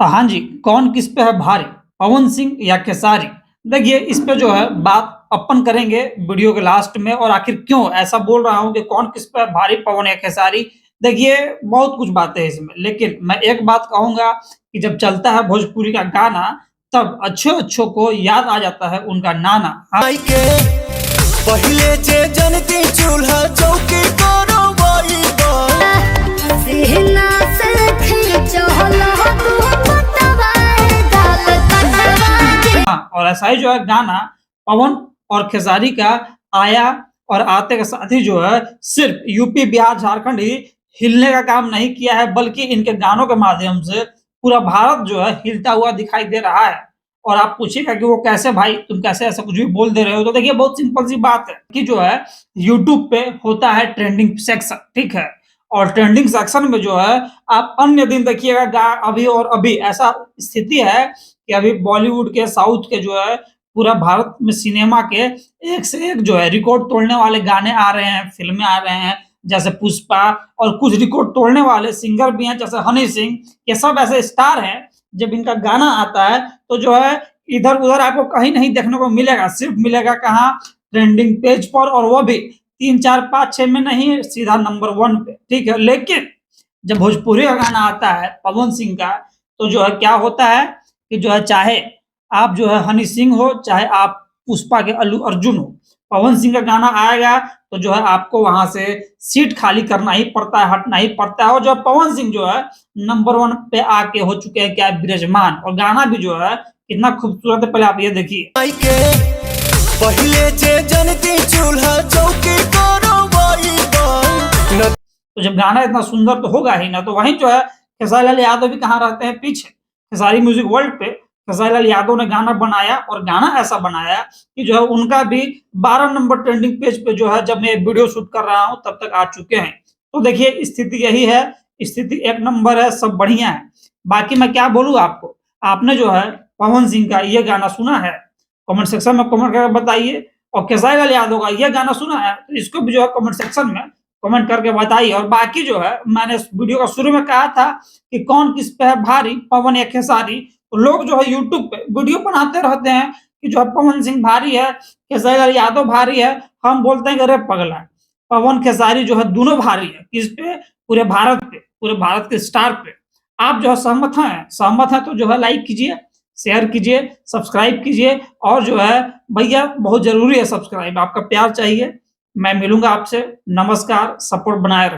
हाँ जी, कौन किस पे है भारी, पवन सिंह या खेसारी? देखिए, इस पे जो है बात अपन करेंगे वीडियो के लास्ट में और आखिर क्यों ऐसा बोल रहा हूँ कि कौन किस पे है भारी, पवन या खेसारी? देखिए, बहुत कुछ बातें हैं इसमें, लेकिन मैं एक बात कहूँगा कि जब चलता है भोजपुरी का गाना, तब अच्छों-अच्छों को याद आ जाता है उनका नाना। हाँ, माई के पहिले जे जनती चूल्हा चौकी करो बाई बा सीना से खींचो लो तू पतवार गाल कटवा हाँ, और ऐसा ही जो है गाना पवन और खेसारी का आया और आते के साथ ही जो है सिर्फ यूपी, बिहार, झारखंड ही हिलने का काम नहीं किया है, बल्कि इनके गानों के माध्यम से पूरा भारत जो है हिलता हुआ दिखाई दे रहा है। और आप पूछिएगा कि वो कैसे भाई, तुम कैसे ऐसा कुछ भी बोल दे रहे हो? तो देखिए, बहुत सिंपल सी बात है कि जो है यूट्यूब पे होता है ट्रेंडिंग सेक्शन, ठीक है? और ट्रेंडिंग सेक्शन में जो है आप अन्य दिन देखिएगा गा अभी और अभी ऐसा स्थिति है कि अभी बॉलीवुड के, साउथ के जो है पूरा भारत में सिनेमा के एक से एक जो है रिकॉर्ड तोड़ने वाले गाने आ रहे हैं, फ़िल्में आ रहे हैं, जैसे पुष्पा। और कुछ रिकॉर्ड तोड़ने वाले सिंगर भी हैं, जैसे हनी सिंह। ये सब ऐसे स्टार हैं, जब इनका गाना आता है, तो जो है इधर-उधर आपको कहीं नहीं देखने को मिलेगा, सिर्फ़ मिलेगा कहाँ? ट्रेंडिंग पेज पर, और वो भी 3, 4, 5, 6 में नहीं, सीधा नंबर 1 पे, ठीक है? लेकिन जब भोजपुरी का गाना आता है पवन सिंह का, तो जो है क्या होता है कि जो है चाहे आप जो है हनी सिंह हो, चाहे आप पुष्पा के अल्लू अर्जुन हो, पवन सिंह का गाना आएगा तो जो है आपको वहाँ से सीट खाली करना ही पड़ता है, हटना ही पड़ता है। और जो पवन सिंह जो है नंबर 1 पे आके हो चुके हैं क्या, विराजमान। और गाना भी जो है कितना खूबसूरत है, पहले आप ये देखिए। माई के पहिले जे जनती चूल्हा चौकी करो बाई बा तो जब गाना इतना सुंदर तो होगा ही ना, तो वहीं जो है खेसारी लाल यादव भी कहाँ रहते हैं, पीछे। खेसारी म्यूजिक वर्ल्ड पे खेसारी लाल यादव ने गाना बनाया, और गाना ऐसा बनाया कि जो है उनका भी 12 नंबर ट्रेंडिंग पेज पे जो है, जब मैं वीडियो शूट कर रहा हूँ तब तक आ चुके हैं। तो देखिए, स्थिति यही है, स्थिति एक नंबर है, सब बढ़िया है। बाकी मैं क्या बोलूँ आपको, आपने जो है पवन सिंह का ये गाना सुना है? कमेंट सेक्शन में कमेंट करके बताइए। और खेसारी लाल यादव का ये गाना सुना है? तो इसको भी जो है कमेंट सेक्शन में कमेंट करके बताइए। और बाकी जो है, मैंने इस वीडियो का शुरू में कहा था कि कौन किस पे है भारी, पवन या खेसारी? तो लोग जो है यूट्यूब पे वीडियो बनाते रहते हैं कि जो है पवन सिंह भारी है, खेसारी लाल यादव भारी है। हम बोलते हैं कि अरे पगला, पवन खेसारी जो है दोनों भारी है। किस पे? पूरे भारत पे, पूरे भारत के स्टार पे। आप जो है सहमत हैं? सहमत हैं तो जो है लाइक कीजिए, शेयर कीजिए, सब्सक्राइब कीजिए। और जो है भैया, बहुत ज़रूरी है सब्सक्राइब, आपका प्यार चाहिए। मैं मिलूँगा आपसे। नमस्कार, सपोर्ट बनाए रखें।